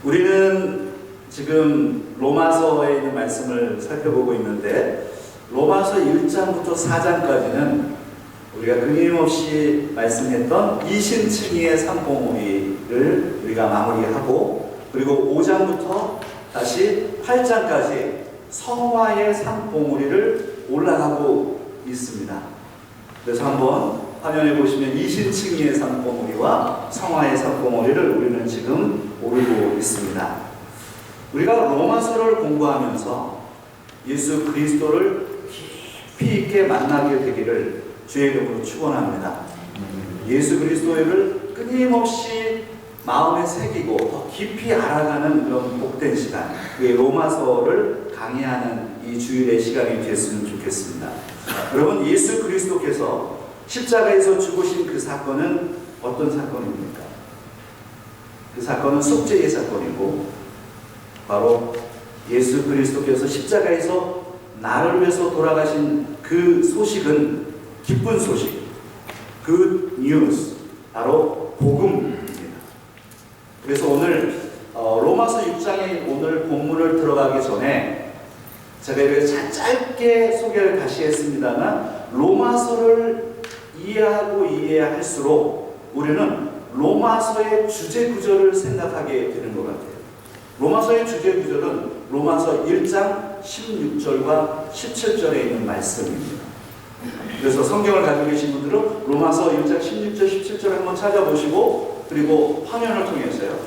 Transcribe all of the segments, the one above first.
우리는 지금 로마서에 있는 말씀을 살펴보고 있는데 로마서 1장부터 4장까지는 우리가 끊임없이 말씀했던 이신칭의의 삼봉오리를 우리가 마무리하고, 그리고 5장부터 다시 8장까지 성화의 삼봉오리를 올라가고 있습니다. 그래서 한번 화면에 보시면 이신칭의의 삼봉오리와 성화의 삼봉오리를 우리는 지금 오르고 있습니다. 우리가 로마서를 공부하면서 예수 그리스도를 깊이 있게 만나게 되기를 주의 이름으로 축원합니다. 예수 그리스도를 끊임없이 마음에 새기고 더 깊이 알아가는 그런 복된 시간, 그게 로마서를 강의하는 이 주일의 시간이 됐으면 좋겠습니다. 여러분, 예수 그리스도께서 십자가에서 죽으신 그 사건은 어떤 사건입니까? 그 사건은 속죄의 사건이고, 바로 예수 그리스도께서 십자가에서 나를 위해서 돌아가신 그 소식은 기쁜 소식, good news, 바로 복음입니다. 그래서 오늘 로마서 6장의 오늘 본문을 들어가기 전에 제가 이렇게 짧게 소개를 다시 했습니다만, 로마서를 이해하고 이해할수록 우리는 로마서의 주제 구절을 생각하게 되는 것 같아요. 로마서의 주제 구절은 로마서 1장 16절과 17절에 있는 말씀입니다. 그래서 성경을 가지고 계신 분들은 로마서 1장 16절, 17절 한번 찾아보시고, 그리고 화면을 통해서요,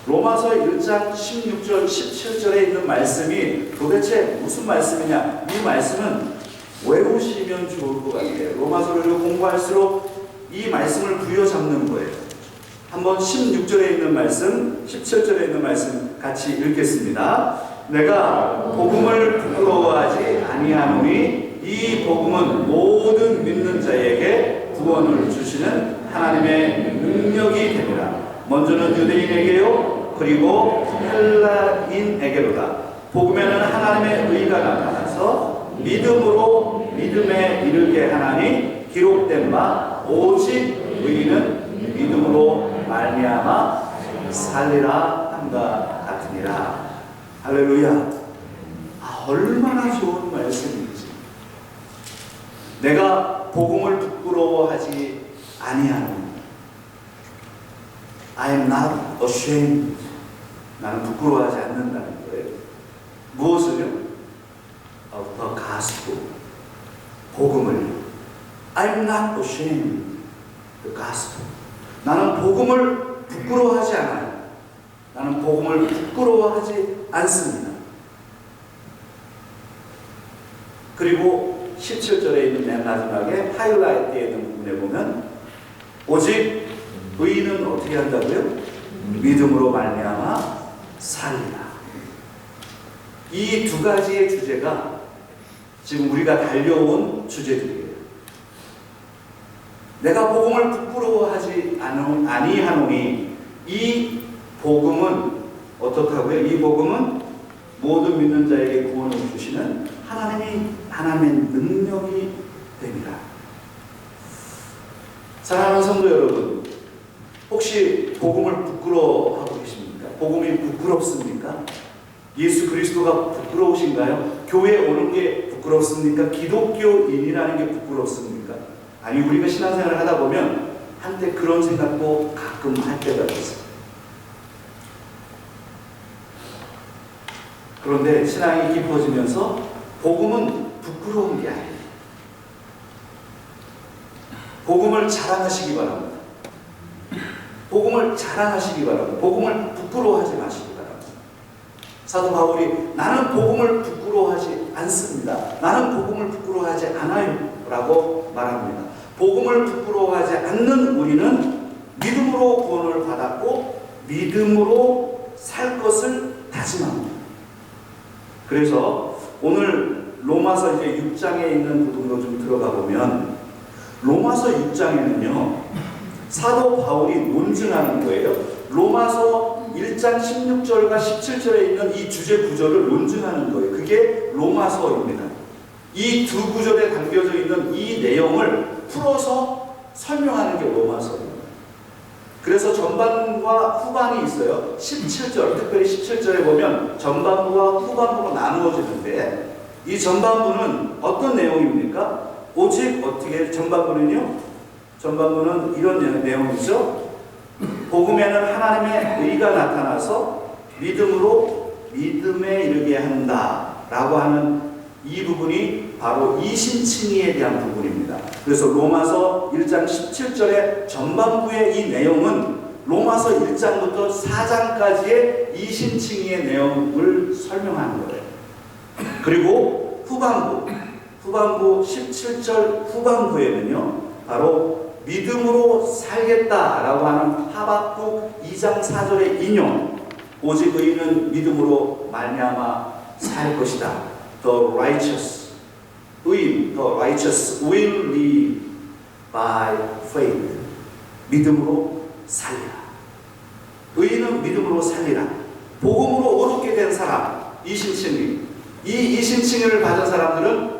로마서 1장 16절, 17절에 있는 말씀이 도대체 무슨 말씀이냐, 이 말씀은 외우시면 좋을 것 같아요. 로마서를 공부할수록 이 말씀을 부여잡는 거예요. 한번 16절에 있는 말씀, 17절에 있는 말씀 같이 읽겠습니다. 내가 복음을 부끄러워하지 아니하노니 이 복음은 모든 믿는 자에게 구원을 주시는 하나님의 능력이 됩니다. 먼저는 유대인에게요, 그리고 헬라인에게로다. 복음에는 하나님의 의가 나타나서 믿음으로 믿음에 이르게 하나니 기록된 바 오직 의인은 믿음으로 말미암아 살리라 함과 같으니라. 할렐루야. 얼마나 좋은 말씀인지. 내가 복음을 부끄러워하지 아니하노니, I am not ashamed. 나는 부끄러워하지 않는다는 거예요. 무엇을요? Of the gospel. 복음을. I am not ashamed. The gospel. 나는 복음을 부끄러워하지 않아요. 나는 복음을 부끄러워하지 않습니다. 그리고 17절에 있는 맨 마지막에 하이라이트에 있는 부분에 보면 오직 의인은 어떻게 한다고요? 믿음으로 말미암아 살리라. 이 두 가지의 주제가 지금 우리가 달려온 주제들이에요. 내가 복음을 부끄러워하지 아니하노니, 이 복음은 어떻다고요? 이 복음은 모든 믿는 자에게 구원을 주시는 하나님의 능력이 됩니다. 사랑하는 성도 여러분, 혹시 복음을 부끄러워하고 계십니까? 복음이 부끄럽습니까? 예수 그리스도가 부끄러우신가요? 교회에 오는 게 부끄럽습니까? 기독교인이라는 게 부끄럽습니까? 아니, 우리가 신앙생활을 하다 보면 한때 그런 생각도 가끔 할 때가 있어요. 그런데 신앙이 깊어지면서 복음은 부끄러운 게 아니에요. 복음을 자랑하시기 바랍니다. 복음을 자랑하시기 바랍니다. 복음을 부끄러워하지 마시기 바랍니다. 사도 바울이 나는 복음을 부끄러워하지 않습니다. 나는 복음을 부끄러워하지 않아요 라고 말합니다. 복음을 부끄러워하지 않는 우리는 믿음으로 구원을 받았고 믿음으로 살 것을 다짐합니다. 그래서 오늘 로마서 이제 6장에 있는 부분으로 좀 들어가 보면, 로마서 6장에는요 사도 바울이 논증하는 거예요. 로마서 1장 16절과 17절에 있는 이 주제 구절을 논증하는 거예요. 그게 로마서입니다. 이 두 구절에 담겨져 있는 이 내용을 풀어서 설명하는 게 로마서입니다. 그래서 전반부와 후반이 있어요. 17절, 특별히 17절에 보면 전반부와 후반부로 나누어지는데 이 전반부는 어떤 내용입니까? 오직 어떻게 전반부는요? 전반부는 이런 내용이죠. 복음에는 하나님의 의가 나타나서 믿음으로 믿음에 이르게 한다라고 하는 이 부분이 바로 이신칭의에 대한 부분입니다. 그래서 로마서 1장 17절의 전반부의 이 내용은 로마서 1장부터 4장까지의 이신칭의의 내용을 설명하는 거예요. 그리고 후반부 17절 후반부에는요, 바로 믿음으로 살겠다라고 하는 하박국 2장 4절의 인용, 오직 의인은 믿음으로 말미암아 살 것이다. The righteous, 의인, the righteous will live by faith. 믿음으로 살리라. 의인은 믿음으로 살리라. 복음으로 옳게 된 사람, 이신칭의. 이 이신칭의를 받은 사람들은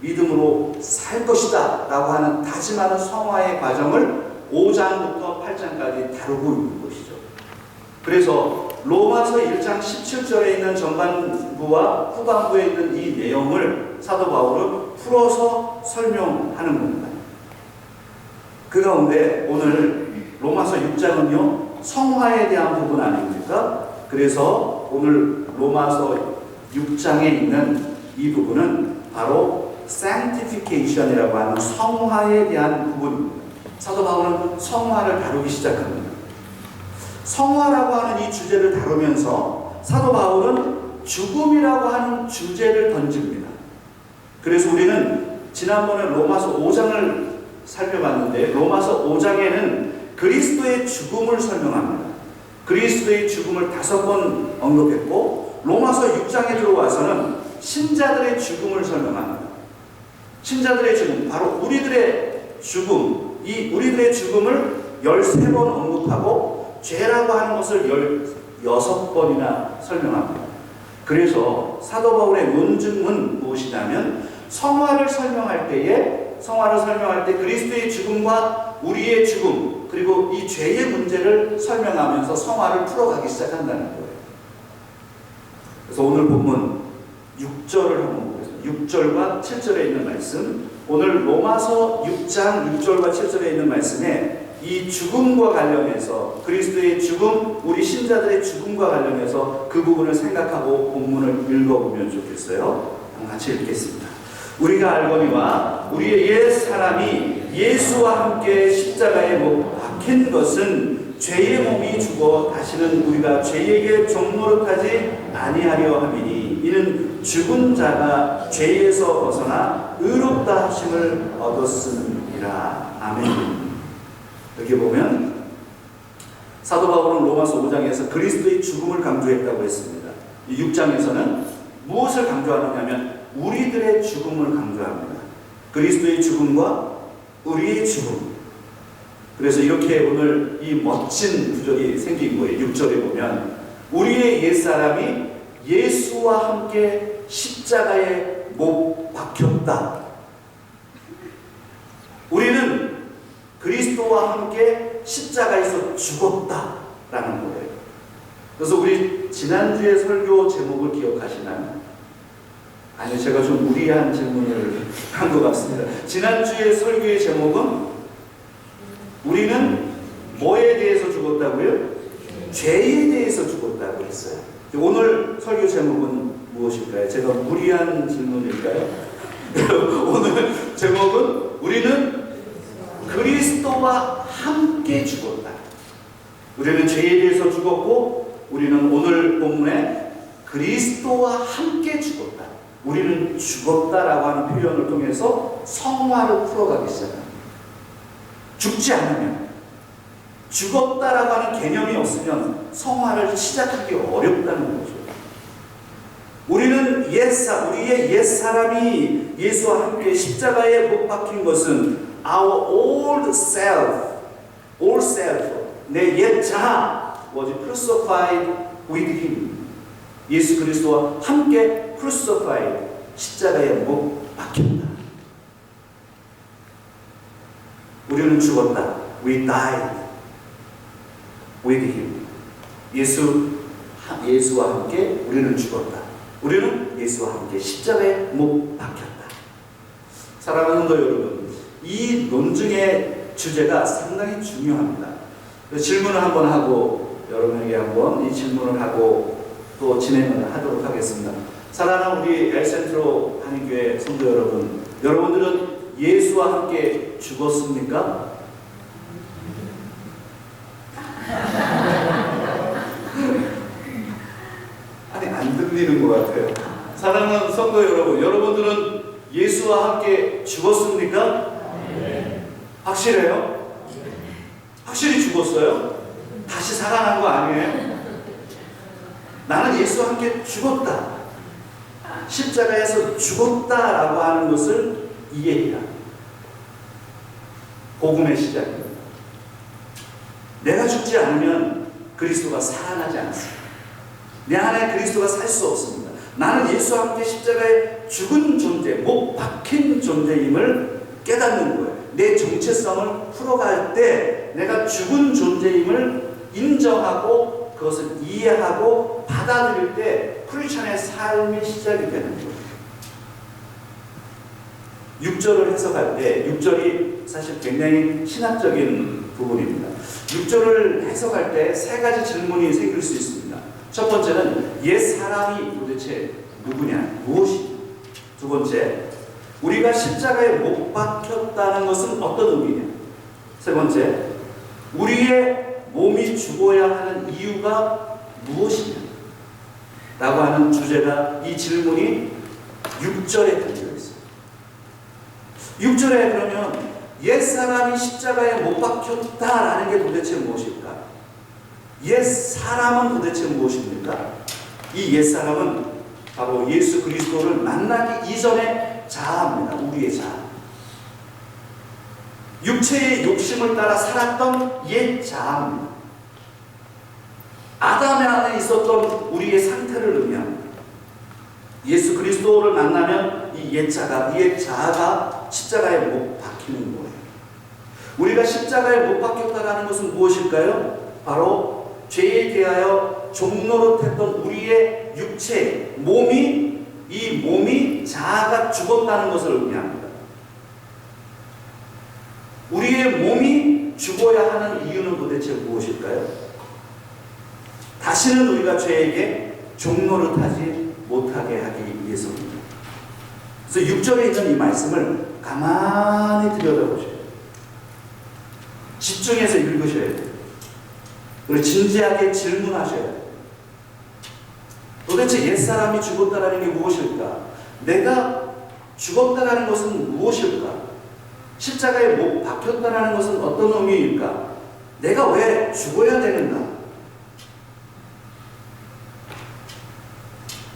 믿음으로 살 것이다 라고 하는 다짐하는 성화의 과정을 5장부터 8장까지 다루고 있는 것이죠. 그래서 로마서 1장 17절에 있는 전반부와 후반부에 있는 이 내용을 사도 바울은 풀어서 설명하는 겁니다. 그 가운데 오늘 로마서 6장은요, 성화에 대한 부분 아닙니까? 그래서 오늘 로마서 6장에 있는 이 부분은 바로 sanctification이라고 하는 성화에 대한 부분입니다. 사도 바울은 성화를 다루기 시작합니다. 성화라고 하는 이 주제를 다루면서 사도 바울은 죽음이라고 하는 주제를 던집니다. 그래서 우리는 지난번에 로마서 5장을 살펴봤는데 로마서 5장에는 그리스도의 죽음을 설명합니다. 그리스도의 죽음을 5번 언급했고 로마서 6장에 들어와서는 신자들의 죽음을 설명합니다. 신자들의 죽음, 바로 우리들의 죽음, 이 우리들의 죽음을 13번 언급하고 죄라고 하는 것을 16번이나 설명합니다. 그래서 사도 바울의 논증은 무엇이냐면 성화를 설명할 때 그리스도의 죽음과 우리의 죽음 그리고 이 죄의 문제를 설명하면서 성화를 풀어가기 시작한다는 거예요. 그래서 오늘 본문 6절을 한번 보겠습니다. 6절과 7절에 있는 말씀, 오늘 로마서 6장 6절과 7절에 있는 말씀에 이 죽음과 관련해서 그리스도의 죽음, 우리 신자들의 죽음과 관련해서 그 부분을 생각하고 본문을 읽어보면 좋겠어요. 같이 읽겠습니다. 우리가 알거니와 우리의 옛 사람이 예수와 함께 십자가에 못 박힌 것은 죄의 몸이 죽어 다시는 우리가 죄에게 종노릇하지 아니하려 함이니 이는 죽은 자가 죄에서 벗어나 의롭다 하심을 얻었음이라. 아멘. 여기 보면 사도 바울은 로마서 5장에서 그리스도의 죽음을 강조했다고 했습니다. 이 6장에서는 무엇을 강조하느냐 하면 우리들의 죽음을 강조합니다. 그리스도의 죽음과 우리의 죽음. 그래서 이렇게 오늘 이 멋진 구절이 생긴 거예요. 6절에 보면 우리의 옛사람이 예수와 함께 십자가에 못 박혔다. 우리는 그리스도와 함께 십자가에서 죽었다라는 거예요. 그래서 우리 지난주에 설교 제목을 기억하시나요? 아니요, 제가 좀 무리한 질문을 한 것 같습니다. 지난주에 설교의 제목은 우리는 뭐에 대해서 죽었다고요? 죄에 대해서 죽었다고 했어요. 오늘 설교 제목은 무엇일까요? 제가 무리한 질문일까요? 오늘 제목은 우리는 그리스도와 함께 죽었다. 우리는 죄에 대해서 죽었고 우리는 오늘 본문에 그리스도와 함께 죽었다. 우리는 죽었다라고 하는 표현을 통해서 성화를 풀어가기 시작합니다. 죽지 않으면, 죽었다라고 하는 개념이 없으면 성화를 시작하기 어렵다는 거죠. 우리는 우리의 옛사람이 예수와 함께 십자가에 못 박힌 것은 our old self, 내 옛 자아 was crucified with him. 예수 그리스도와 함께 crucified, 십자가에 못 박혔다. 우리는 죽었다. We died. with him. 예수와 함께 우리는 죽었다. 우리는 예수와 함께 십자가에 못 박혔다. 사랑하는 성도 여러분, 이 논증의 주제가 상당히 중요합니다. 질문을 한번 하고 여러분에게 한번 이 질문을 하고 또 진행을 하도록 하겠습니다. 사랑하는 우리 엘센트로 한인교회 성도 여러분, 여러분들은 예수와 함께 죽었습니까? 아니, 안 들리는 것 같아요. 사랑하는 성도 여러분, 여러분들은 예수와 함께 죽었습니까? 네. 확실해요? 확실히 죽었어요? 다시 살아난 거 아니에요? 나는 예수와 함께 죽었다. 십자가에서 죽었다라고 하는 것을 이해해야 복음의 시작입니다. 내가 죽지 않으면 그리스도가 살아나지 않습니다. 내 안에 그리스도가 살 수 없습니다. 나는 예수와 함께 십자가에 죽은 존재, 못 박힌 존재임을 깨닫는 거예요. 내 정체성을 풀어갈 때 내가 죽은 존재임을 인정하고 그것을 이해하고 받아들일 때 크리스천의 삶이 시작이 되는 거예요. 6절을 해석할 때 6절이 사실 굉장히 신학적인 부분입니다. 6절을 해석할 때 세 가지 질문이 생길 수 있습니다. 첫 번째는 옛 사람이 도대체 누구냐, 무엇이냐. 두 번째, 우리가 십자가에 못 박혔다는 것은 어떤 의미냐. 세 번째, 우리의 몸이 죽어야 하는 이유가 무엇이냐 라고 하는 주제가, 이 질문이 6절에 담겨 있어요. 6절에 그러면 옛사람이 십자가에 못 박혔다라는 게 도대체 무엇일까? 옛사람은 도대체 무엇입니까? 이 옛사람은 바로 예수 그리스도를 만나기 이전의 자아입니다. 우리의 자아. 육체의 욕심을 따라 살았던 옛 자아입니다. 아담의 안에 있었던 우리의 상태를 의미합니다. 예수 그리스도를 만나면 이 옛 자아가 십자가에 못 박히는 거예요. 우리가 십자가에 못 박혔다는 것은 무엇일까요? 바로 죄에 대하여 종노릇했던 우리의 육체, 이 몸이 자아가 죽었다는 것을 의미합니다. 우리의 몸이 죽어야 하는 이유는 도대체 무엇일까요? 다시는 우리가 죄에게 종노릇하지 못하게 하기 위해서입니다. 그래서 6절에 있는 이 말씀을 가만히 들여다보셔야 돼요. 집중해서 읽으셔야 돼요. 그리고 진지하게 질문하셔야 돼요. 도대체 옛사람이 죽었다라는 게 무엇일까? 내가 죽었다라는 것은 무엇일까? 십자가에 못 박혔다라는 것은 어떤 의미일까? 내가 왜 죽어야 되는가?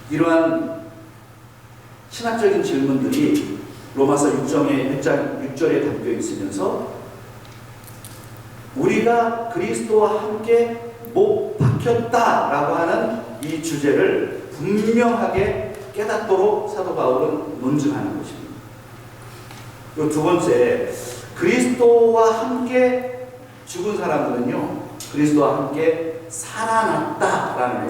이러한 신학적인 질문들이 로마서 6장의 6절에 담겨 있으면서 우리가 그리스도와 함께 못 박혔다라고 하는 이 주제를 분명하게 깨닫도록 사도 바울은 논증하는 것입니다. 그리고 두 번째, 그리스도와 함께 죽은 사람들은요, 그리스도와 함께 살아난다라는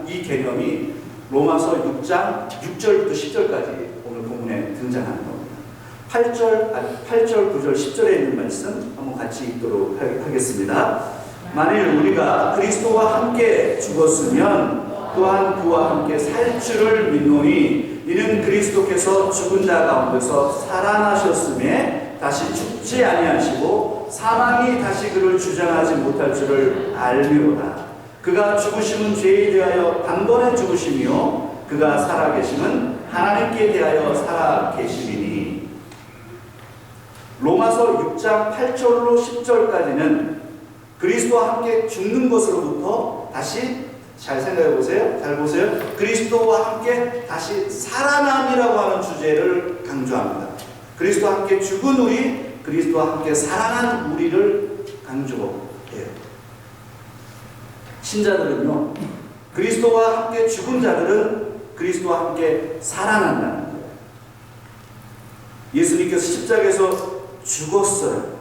이 개념이 로마서 6장 6절부터 10절까지 오늘 본문에 등장하는 겁니다. 8절, 9절, 10절에 있는 말씀 한번 같이 읽도록 하겠습니다. 만일 우리가 그리스도와 함께 죽었으면 또한 그와 함께 살 줄을 믿노니 이는 그리스도께서 죽은 자 가운데서 살아나셨음에 다시 죽지 아니하시고 사망이 다시 그를 주장하지 못할 줄을 알미로다. 그가 죽으심은 죄에 대하여 단번에 죽으심이요 그가 살아계심은 하나님께 대하여 살아계심이니. 로마서 6장 8절로 10절까지는 그리스도와 함께 죽는 것으로부터 다시 잘 생각해 보세요. 잘 보세요. 그리스도와 함께 다시 살아남이라고 하는 주제를 강조합니다. 그리스도와 함께 죽은 우리, 그리스도와 함께 살아난 우리를 강조해요. 신자들은요, 그리스도와 함께 죽은 자들은 그리스도와 함께 살아난다는 거예요. 예수님께서 십자가에서 죽었어요.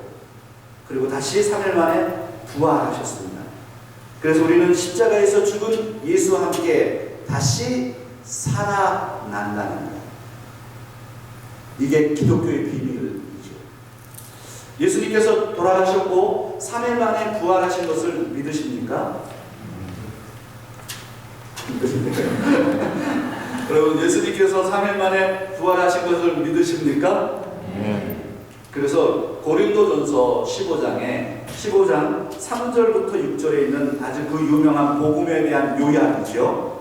그리고 다시 3일 만에 부활하셨습니다. 그래서 우리는 십자가에서 죽은 예수와 함께 다시 살아난다는 것. 이게 기독교의 비밀이죠. 예수님께서 돌아가셨고 3일 만에 부활하신 것을 믿으십니까? 여러분, 예수님께서 3일 만에 부활하신 것을 믿으십니까? 그래서 고린도전서 15장 3절부터 6절에 있는 아주 그 유명한 복음에 대한 요약이죠.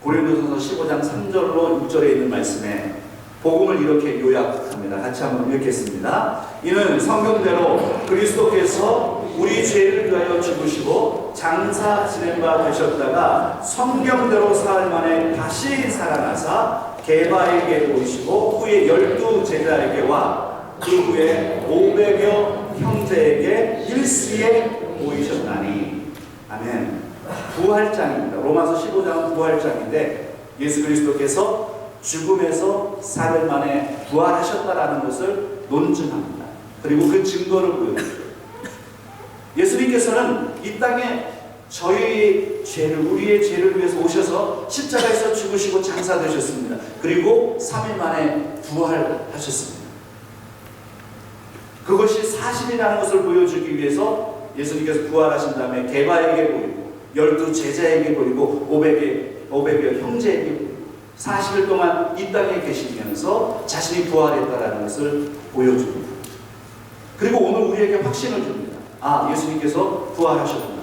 고린도전서 15장 3절로 6절에 있는 말씀에 복음을 이렇게 요약합니다. 같이 한번 읽겠습니다. 이는 성경대로 그리스도께서 우리 죄를 위하여 죽으시고 장사 지낸 바 되셨다가 성경대로 사흘 만에 다시 살아나사 게바에게 보이시고 후에 12 제자에게와 그 후에 500여 형제에게 일시에 보이셨다니. 아멘. 부활장입니다. 로마서 15장은 부활장인데 예수 그리스도께서 죽음에서 4일 만에 부활하셨다라는 것을 논증합니다. 그리고 그 증거를 보여주죠. 예수님께서는 이 땅에 저희의 죄를, 우리의 죄를 위해서 오셔서 십자가에서 죽으시고 장사되셨습니다. 그리고 3일 만에 부활하셨습니다. 그것이 사실이라는 것을 보여주기 위해서 예수님께서 부활하신 다음에 게바에게 보이고 12 제자에게 보이고 500여 형제에게 보이고 40일 동안 이 땅에 계시면서 자신이 부활했다는 것을 보여줍니다. 그리고 오늘 우리에게 확신을 줍니다. 아, 예수님께서 부활하셨구나.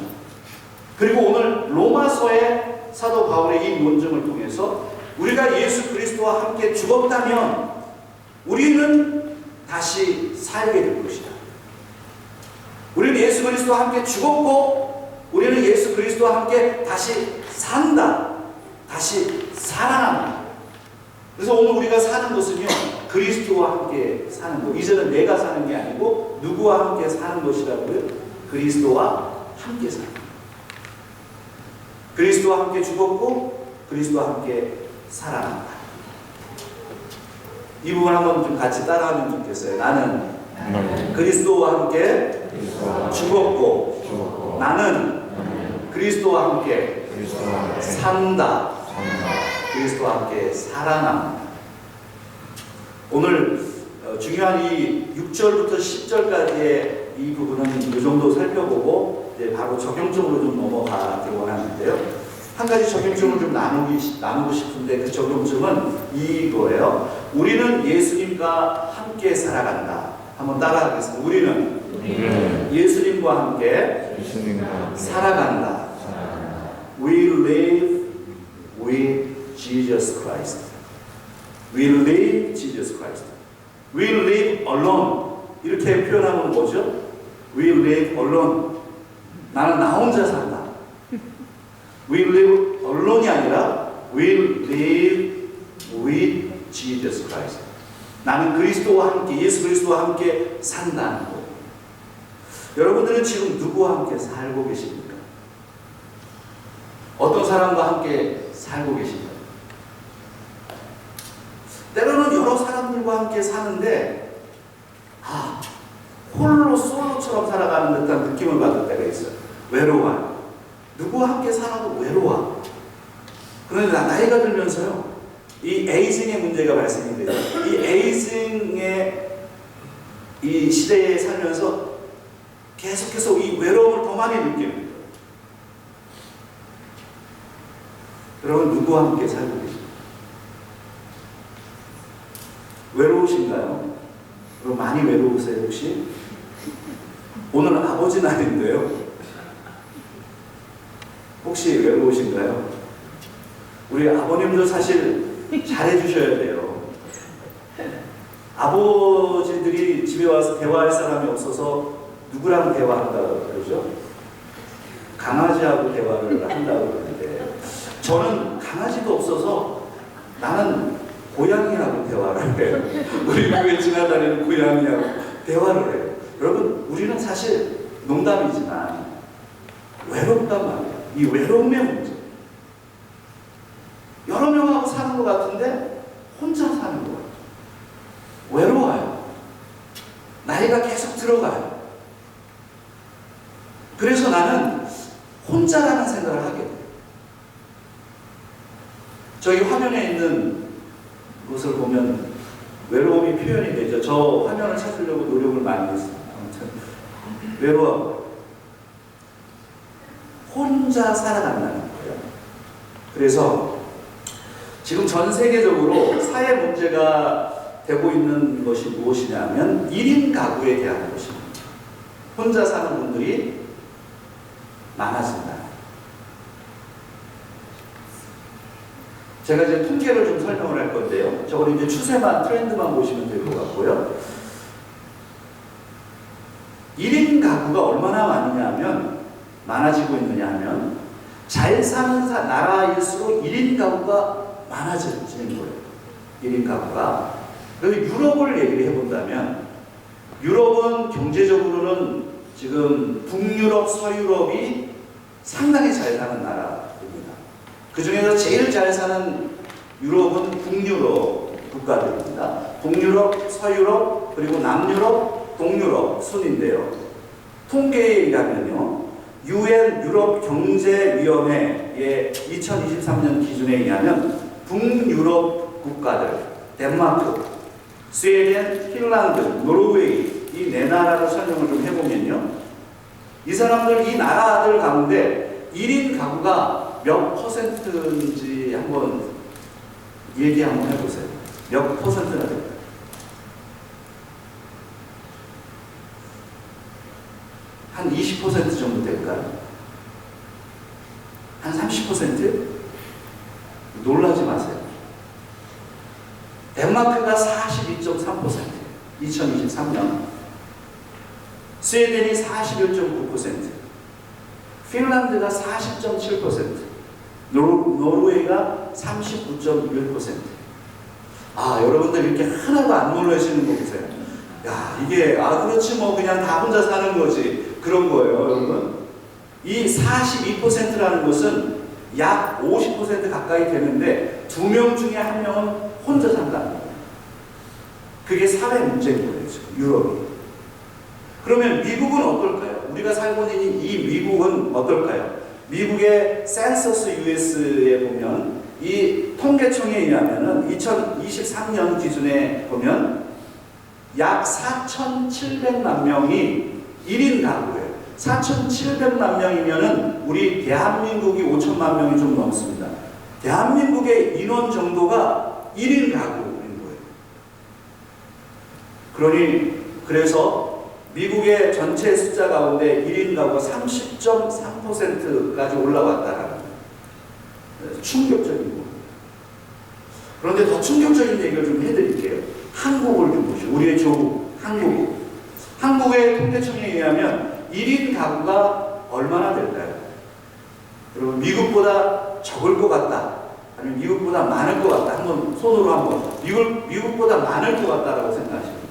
그리고 오늘 로마서의 사도 바울의 이 논증을 통해서 우리가 예수 그리스도와 함께 죽었다면 우리는 다시 살게 될 것이다. 우리는 예수 그리스도와 함께 죽었고 우리는 예수 그리스도와 함께 다시 산다. 다시 살아난다. 그래서 오늘 우리가 사는 것은요, 그리스도와 함께 사는 것. 이제는 내가 사는 게 아니고 누구와 함께 사는 것이라고요? 그리스도와 함께 사는 것. 그리스도와 함께 죽었고 그리스도와 함께 살아난다. 이 부분 한번 좀 같이 따라하면 좋겠어요. 나는 그리스도와 함께 죽었고 나는 그리스도와 함께 산다. 그리스도와 함께 살아납니다. 오늘 중요한 이 6절부터 10절까지의 이 부분은 이 정도 살펴보고 이제 바로 적용적으로 좀 넘어가기 원하는데요. 한 가지 적용점을 좀 나누고 싶은데 그 적용점은 이거예요. 우리는 예수님과 함께 살아간다. 한번 따라하겠습니다. 우리는 예수님과 함께 살아간다. We live with Jesus Christ. We live Jesus Christ. We live alone. 이렇게 표현하면 뭐죠? We live alone. 나는 나 혼자 산다. We live alone이 아니라 We live with Jesus Christ. 나는 그리스도와 함께, 예수 그리스도와 함께 산다는 것. 여러분들은 지금 누구와 함께 살고 계십니까? 어떤 사람과 함께 살고 계십니까? 때로는 여러 사람들과 함께 사는데 홀로 솔로처럼 살아가는 듯한 느낌을 받을 때가 있어요. 외로워요. 누구와 함께 살아도 외로워. 그런데 나이가 들면서요, 이 에이징의 문제가 발생이 돼요. 이 에이징의 이 시대에 살면서 계속해서 이 외로움을 더 많이 느끼는 거예요. 여러분, 누구와 함께 살고 계십니까? 외로우신가요? 여러분, 많이 외로우세요, 혹시? 오늘은 아버지 날인데요. 혹시 외로우신가요? 우리 아버님도 사실 잘해주셔야 돼요. 아버지들이 집에 와서 대화할 사람이 없어서 누구랑 대화한다고 그러죠? 강아지하고 대화를 한다고 그러는데 저는 강아지도 없어서 나는 고양이하고 대화를 해요. 우리 교회 지나다니는 고양이하고 대화를 해요. 여러분, 우리는 사실 농담이지만 외롭단 말이에요. 이 외로움의 문제. 여러 명하고 사는 것 같은데 혼자 사는 것 같아요. 외로워요. 나이가 계속 들어가요. 그래서 나는 혼자라는 생각을 하게 돼요. 저희 화면에 있는 것을 보면 외로움이 표현이 되죠. 저 화면을 찾으려고 노력을 많이 했어요. 아무튼 외로워. 혼자 살아간다는 거예요. 그래서 지금 전 세계적으로 사회 문제가 되고 있는 것이 무엇이냐면 1인 가구에 대한 것입니다. 혼자 사는 분들이 많아진다. 제가 이제 통계를 좀 설명을 할 건데요. 저걸 이제 추세만, 트렌드만 보시면 될 것 같고요. 1인 가구가 얼마나 많아지고 있느냐 하면, 잘 사는 나라일수록 1인 가구가 많아지는 거예요. 1인 가구가. 그리고 유럽을 얘기를 해본다면, 유럽은 경제적으로는 지금 북유럽, 서유럽이 상당히 잘 사는 나라입니다. 그 중에서 제일 잘 사는 유럽은 북유럽 국가들입니다. 북유럽, 서유럽, 그리고 남유럽, 동유럽 순인데요. 통계에 의하면요, UN 유럽경제위원회의 2023년 기준에 의하면 북유럽 국가들, 덴마크, 스웨덴, 핀란드, 노르웨이, 이 네 나라를 설명을 좀 해보면요, 이 사람들, 이 나라들 가운데 1인 가구가 몇 퍼센트인지 한번 얘기 한번 해보세요. 몇 퍼센트나 될까요? 한 20% 정도 될까요? 한 30%? 놀라지 마세요. 덴마크가 42.3%, 2023년. 스웨덴이 41.9%, 핀란드가 40.7%, 노르웨이가 39.1%. 아, 여러분들 이렇게 하나도 안 놀라시는 거 보세요. 야, 이게, 그렇지, 뭐, 그냥 다 혼자 사는 거지. 그런 거예요, 여러분. 이 42%라는 것은 약 50% 가까이 되는데, 2명 중에 1명은 혼자 산다는 거예요. 그게 사회 문제인 거예요, 지금, 유럽이. 그러면 미국은 어떨까요? 우리가 살고 있는 이 미국은 어떨까요? 미국의 센서스 US에 보면, 이 통계청에 의하면은 2023년 기준에 보면 약 4,700만 명이 1인 가구예요. 4,700만 명이면은 우리 대한민국이 5천만 명이 좀 넘습니다. 대한민국의 인원 정도가 1인 가구인 거예요. 그래서 미국의 전체 숫자 가운데 1인 가구가 30.3%까지 올라왔다라는 거예요. 충격적인 거예요. 그런데 더 충격적인 얘기를 좀 해드릴게요. 한국을 좀 보시죠. 우리의 조국, 한국의 통계청에 의하면 1인 가구가 얼마나 될까요? 여러분, 미국보다 적을 것 같다, 아니면 미국보다 많을 것 같다, 미국보다 많을 것 같다라고 생각하시면 돼요.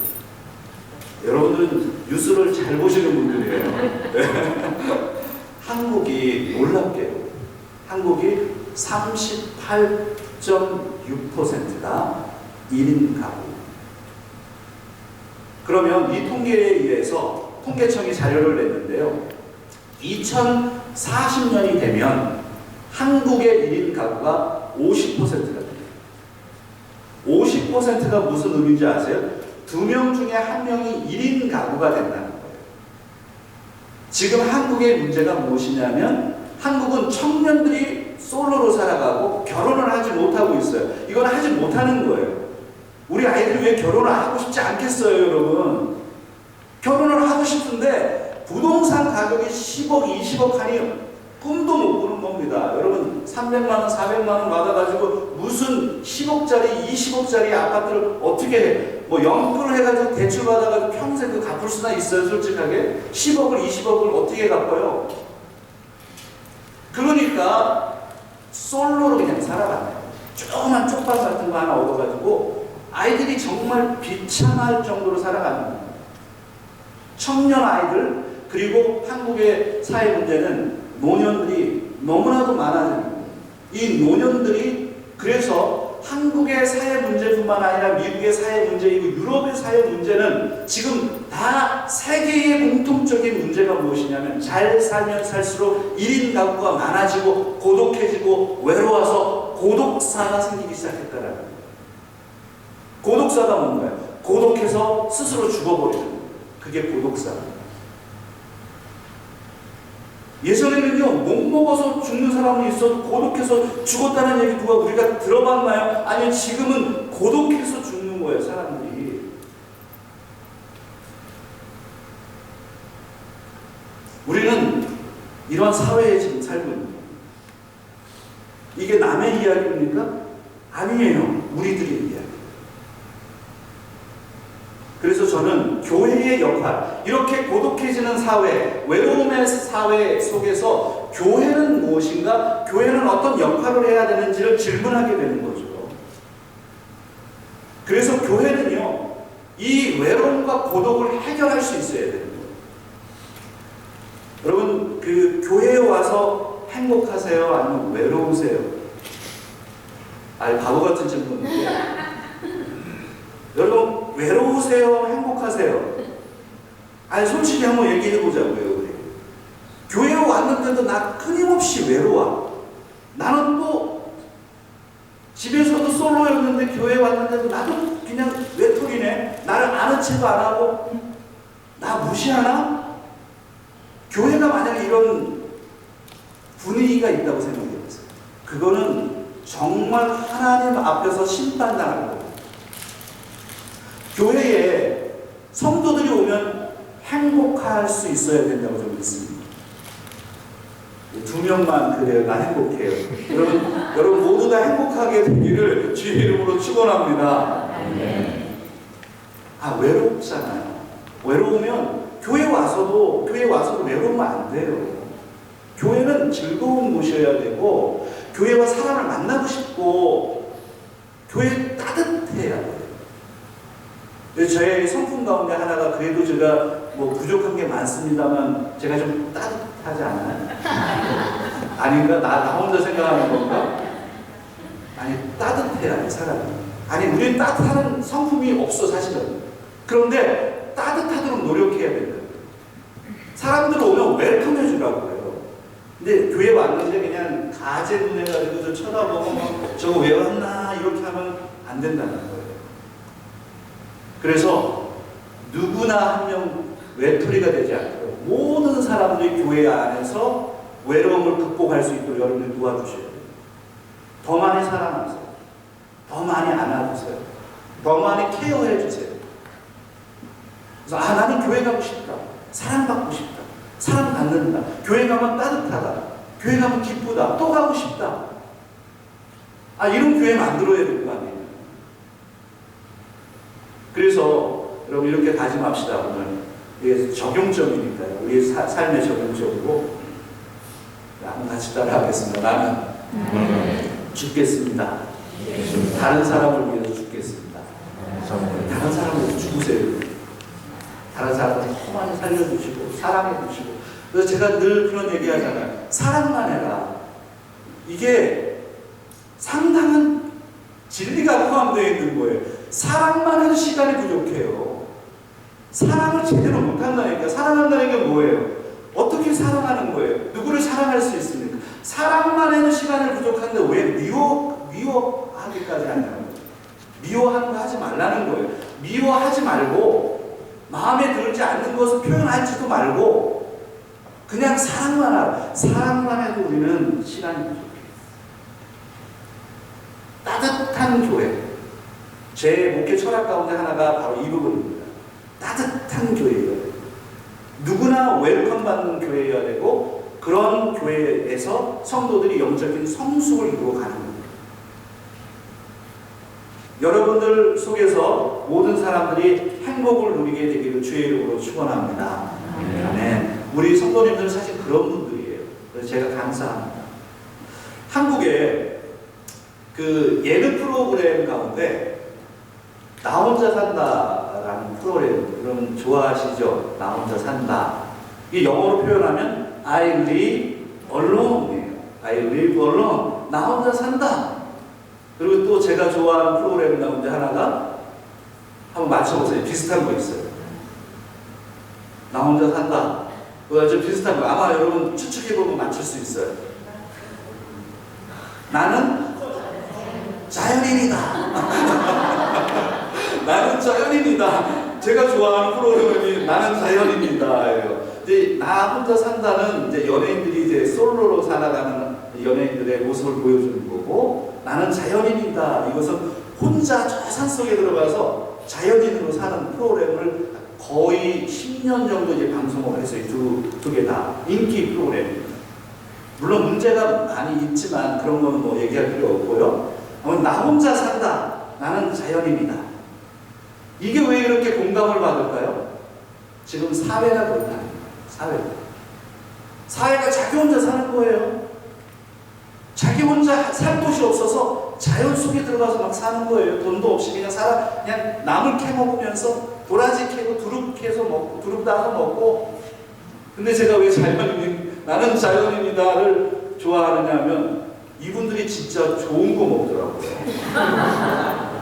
여러분들은 뉴스를 잘 보시는 분들이에요. 네. 한국이 놀랍게요. 한국이 38.6%가 1인 가구. 그러면 이 통계에 의해서 통계청이 자료를 냈는데요. 2040년이 되면 한국의 1인 가구가 50%가 됩니다. 50%가 무슨 의미인지 아세요? 2명 중에 1명이 1인 가구가 된다는 거예요. 지금 한국의 문제가 무엇이냐면, 한국은 청년들이 솔로로 살아가고 결혼을 하지 못하고 있어요. 이건 하지 못하는 거예요. 우리 아이들이 왜 결혼을 하고 싶지 않겠어요, 여러분? 결혼을 하고 싶은데 부동산 가격이 10억, 20억 하니 꿈도 못 꾸는 겁니다. 여러분, 300만 원, 400만 원 받아가지고 무슨 10억짜리, 20억짜리 아파트를 어떻게 해? 뭐 연끌을 해가지고 대출 받아가지고 평생 그 갚을 수나 있어요, 솔직하게? 10억을, 20억을 어떻게 갚아요? 그러니까 솔로로 그냥 살아가네요. 조그만 쪽방 같은 거 하나 얻어가지고 아이들이 정말 비참할 정도로 살아가는 거예요. 청년 아이들, 그리고 한국의 사회 문제는 노년들이 너무나도 많아지는 거예요. 이 노년들이 그래서 한국의 사회 문제뿐만 아니라 미국의 사회 문제이고 유럽의 사회 문제는 지금 다 세계의 공통적인 문제가 무엇이냐면 잘 살면 살수록 1인 가구가 많아지고 고독해지고 외로워서 고독사가 생기기 시작했다라는 거예요. 고독사가 뭔가요? 고독해서 스스로 죽어버리는 거예요. 그게 고독사입니다. 예전에는요, 못 먹어서 죽는 사람이 있어도 고독해서 죽었다는 얘기 누가 우리가 들어봤나요? 아니요, 지금은 고독해서 죽는 거예요, 사람들이. 우리는 이런 사회에 지금 살고 있는 거예요. 이게 남의 이야기입니까? 아니에요. 우리들의 이야기. 그래서 저는 교회의 역할, 이렇게 고독해지는 사회, 외로움의 사회 속에서 교회는 무엇인가? 교회는 어떤 역할을 해야 되는지를 질문하게 되는 거죠. 그래서 교회는요, 이 외로움과 고독을 해결할 수 있어야 되는 거예요. 여러분, 그 교회에 와서 행복하세요? 아니면 외로우세요? 바보 같은 질문인데. 여러분, 외로우세요? 행복하세요? 솔직히 한번 얘기해보자고요, 우리. 교회에 왔는데도 나 끊임없이 외로워. 나는 또 집에서도 솔로였는데 교회에 왔는데도 나도 그냥 외톨이네. 나를 아는 척도 안 하고 나 무시하나? 교회가 만약에 이런 분위기가 있다고 생각해보세요. 그거는 정말 하나님 앞에서 심판당하는 거예요. 교회에 성도들이 오면 행복할 수 있어야 된다고 저는 믿습니다. 2명만 그래요. 나 행복해요. 여러분 모두 다 행복하게 되기를 주의 이름으로 축원합니다. 외롭잖아요. 외로우면 교회 와서도 외로우면 안 돼요. 교회는 즐거운 곳이어야 되고 교회와 사람을 만나고 싶고 교회 따뜻해야 돼요. 저의 성품 가운데 하나가 그래도 제가 뭐 부족한 게 많습니다만 제가 좀 따뜻하지 않아요? 아닌가? 나 혼자 생각하는 건가? 아니, 따뜻해야 돼, 사람이. 아니, 우리는 따뜻한 성품이 없어, 사실은. 그런데 따뜻하도록 노력해야 된다. 사람들 오면 웰컴해 주라고 그래요. 근데 교회 왔는데 그냥 가재눈 해가지고 저 쳐다보고 저거 왜 왔나 이렇게 하면 안 된다는 거예요. 그래서 누구나 한 명 외톨이가 되지 않도록 모든 사람들이 교회 안에서 외로움을 극복할 수 있도록 여러분들 도와주셔야 돼요. 더 많이 사랑하세요. 더 많이 안아주세요. 더 많이 케어해 주세요. 그래서 나는 교회 가고 싶다. 사랑받고 싶다. 사랑받는다. 교회 가면 따뜻하다. 교회 가면 기쁘다. 또 가고 싶다. 이런 교회 만들어야 될 거 아니에요. 그래서 여러분 이렇게 다짐합시다. 오늘 이게 적용점이니까요. 우리 삶의 적용점이고 한번 같이 따라하겠습니다. 나는 죽겠습니다. 다른 사람을 위해서 죽겠습니다. 다른 사람을 위해서 죽으세요. 다른 사람을 더 많이 살려주시고 사랑해주시고. 그래서 제가 늘 그런 얘기하잖아요. 사랑만 해라. 이게 상당한 진리가 포함되어 있는 거예요. 사랑만 해도 시간이 부족해요. 사랑을 제대로 못한다니까. 사랑한다는 게 뭐예요? 어떻게 사랑하는 거예요? 누구를 사랑할 수 있습니까? 사랑만 해도 시간이 부족한데 왜 미워하기까지 하냐는 거예요. 미워하는 거 하지 말라는 거예요. 미워하지 말고 마음에 들지 않는 것을 표현하지도 말고 그냥 사랑만 하라. 사랑만 해도 우리는 시간이 부족해요. 따뜻한 교회. 제 목회 철학 가운데 하나가 바로 이 부분입니다. 따뜻한 교회여야 되고 누구나 웰컴 받는 교회여야 되고 그런 교회에서 성도들이 영적인 성숙을 이루어 가는 겁니다. 여러분들 속에서 모든 사람들이 행복을 누리게 되기를 주의 이름으로 축원합니다. 아멘. 우리 성도님들은 사실 그런 분들이에요. 그래서 제가 감사합니다. 한국에 그 예능 프로그램 가운데 나 혼자 산다라는 프로그램 여러분 좋아하시죠? 나 혼자 산다. 이게 영어로 표현하면 I live alone이에요. I live alone. 나 혼자 산다. 그리고 또 제가 좋아하는 프로그램 가운데 하나가 한번 맞춰보세요. 비슷한 거 있어요. 나 혼자 산다. 그거 아주 비슷한 거. 아마 여러분 추측해보면 맞출 수 있어요. 나는 자연인이다. 나는 자연인이다. 제가 좋아하는 프로그램이 나는 자연인이다예요. 근데 나 혼자 산다는 이제 연예인들이 이제 솔로로 살아가는 연예인들의 모습을 보여주는 거고, 나는 자연인이다. 이것은 혼자 저 산속에 들어가서 자연인으로 사는 프로그램을 거의 10년 정도 이제 방송을 했어요. 두 개 다 인기 프로그램입니다. 물론 문제가 많이 있지만 그런 거는 뭐 얘기할 필요 없고요. 나 혼자 산다. 나는 자연인이다. 이게 왜 이렇게 공감을 받을까요? 지금 사회가 그렇다는 거예요. 사회가 자기 혼자 사는 거예요. 자기 혼자 살 곳이 없어서 자연 속에 들어가서 막 사는 거예요. 돈도 없이 그냥 나물 캐 먹으면서 도라지 캐고 두릅 캐서 먹고 두릅 따서 먹고. 근데 제가 왜 나는 자연인이다를 좋아하느냐면 이분들이 진짜 좋은 거 먹더라고요.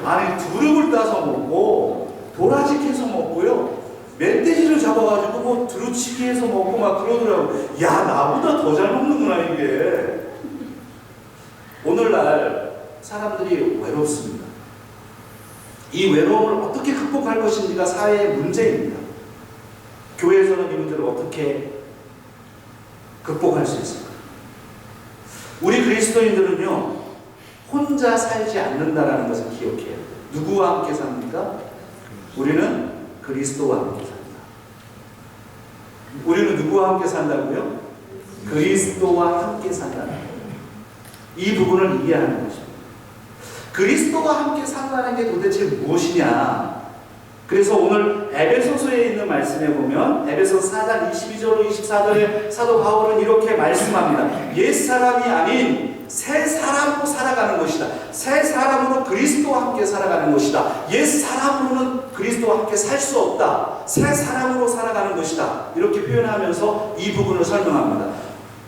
아니 두릅을 따서 먹고 도라지 캐서 먹고요. 멧돼지를 잡아가지고 뭐 두루치기 해서 먹고 막 그러더라고요. 야, 나보다 더 잘 먹는구나 이게. 오늘날 사람들이 외롭습니다. 이 외로움을 어떻게 극복할 것인지가 사회의 문제입니다. 교회에서는 이 문제를 어떻게 극복할 수 있을까요? 우리 그리스도인들은요, 혼자 살지 않는다라는 것을 기억해요. 누구와 함께 삽니까? 우리는 그리스도와 함께 산다. 우리는 누구와 함께 산다고요? 그리스도와 함께 산다는 거예요. 이 부분을 이해하는 것입니다. 그리스도와 함께 산다는 게 도대체 무엇이냐? 그래서 오늘 에베소서에 있는 말씀에 보면 에베소서 4장 22절로 24절에 사도 바울은 이렇게 말씀합니다. 옛사람이 아닌 새 사람으로 살아가는 것이다. 새 사람으로 그리스도와 함께 살아가는 것이다. 옛사람으로는 그리스도와 함께 살 수 없다. 새 사람으로 살아가는 것이다. 이렇게 표현하면서 이 부분을 설명합니다.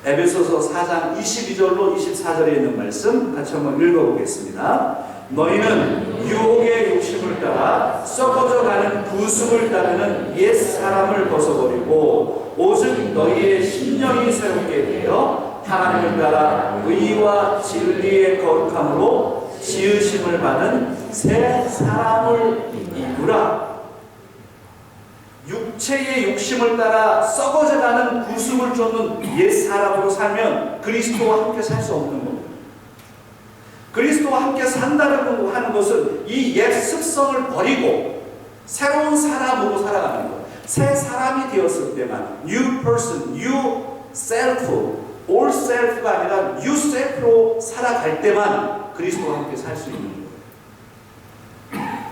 에베소서 4장 22절로 24절에 있는 말씀 같이 한번 읽어보겠습니다. 너희는 유혹의 욕심을 따라 썩어져 가는 구습을 따르는 옛 사람을 벗어버리고 오직 너희의 심령이 새롭게 되어 하나님을 따라 의와 진리의 거룩함으로 지으심을 받은 새 사람을 입으라. 육체의 욕심을 따라 썩어져가는 구습을 쫓는 옛 사람으로 살면 그리스도와 함께 살 수 없는 겁니다. 그리스도와 함께 산다고 하는 것은 이 옛 습성을 버리고 새로운 사람으로 살아가는 거예요. 새 사람이 되었을 때만 new person, new self, old self가 아니라 new self로 살아갈 때만 그리스도와 함께 살 수 있는 거예요.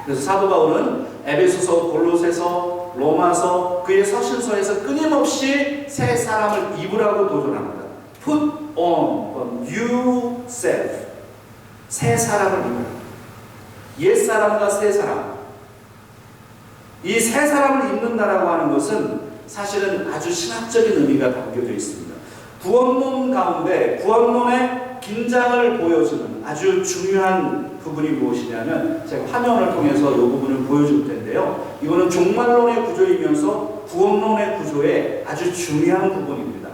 그래서 사도 바울은 에베소서, 골로새서, 로마서 그의 서신서에서 끊임없이 새 사람을 입으라고 도전합니다. Put on a new self. 새 사람을 입으라. 옛 사람과 새 사람. 이 새 사람을 입는다라고 하는 것은 사실은 아주 신학적인 의미가 담겨져 있습니다. 구원론 가운데 구원론의 긴장을 보여주는 아주 중요한 부분이 무엇이냐면 제가 화면을 통해서 이 부분을 보여줄 텐데요. 이거는 종말론의 구조이면서 구원론의 구조의 아주 중요한 부분입니다.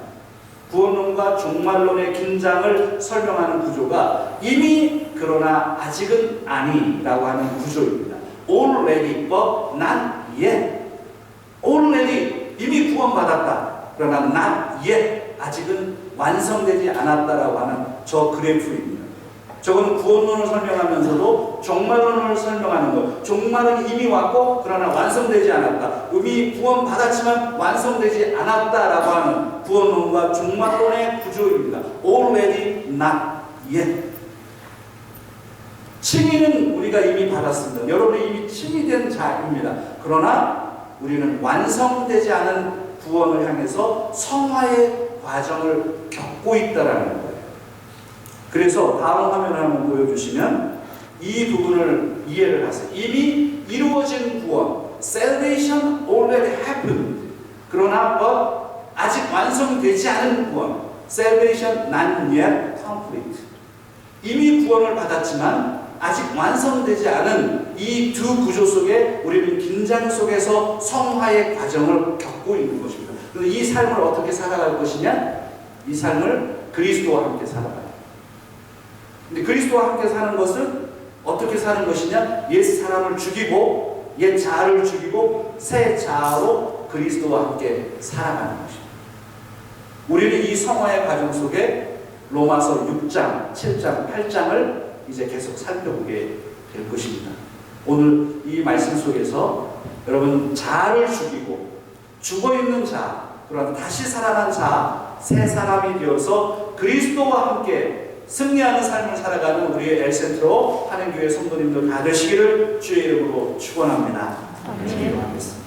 구원론과 종말론의 긴장을 설명하는 구조가 이미 그러나 아직은 아니라고 하는 구조입니다. Already but not yet. Already 이미 구원받았다. 그러나 not yet 아직은 완성되지 않았다라고 하는 저 그래프입니다. 저건 구원론을 설명하면서도 종말론을 설명하는 것. 종말은 이미 왔고 그러나 완성되지 않았다. 이미 구원받았지만 완성되지 않았다라고 하는 구원론과 종말론의 구조입니다. Already not yet. 칭의는 우리가 이미 받았습니다. 여러분이 이미 칭의된 자입니다. 그러나 우리는 완성되지 않은 구원을 향해서 성화의 과정을 겪고 있다라는 거예요. 그래서 다음 화면을 한번 보여주시면 이 부분을 이해를 하세요. 이미 이루어진 구원, salvation already happened. 그러나 아직 완성되지 않은 구원, salvation not yet complete. 이미 구원을 받았지만 아직 완성되지 않은 이 두 구조 속에 우리는 긴장 속에서 성화의 과정을 겪고 있는 것입니다. 그런데 이 삶을 어떻게 살아갈 것이냐? 이 삶을 그리스도와 함께 살아가요. 근데 그리스도와 함께 사는 것은 어떻게 사는 것이냐? 옛 사람을 죽이고 옛 자아를 죽이고 새 자아로 그리스도와 함께 살아가는 것입니다. 우리는 이 성화의 과정 속에 로마서 6장, 7장, 8장을 이제 계속 살펴보게 될 것입니다. 오늘 이 말씀 속에서 여러분 자아를 죽이고 죽어있는 자아, 그러나 다시 살아난 자아, 새 사람이 되어서 그리스도와 함께 승리하는 삶을 살아가는 우리의 엘센트로 하는 교회 성도님들 다 되시기를 주의 이름으로 축원합니다. 기도하겠습니다.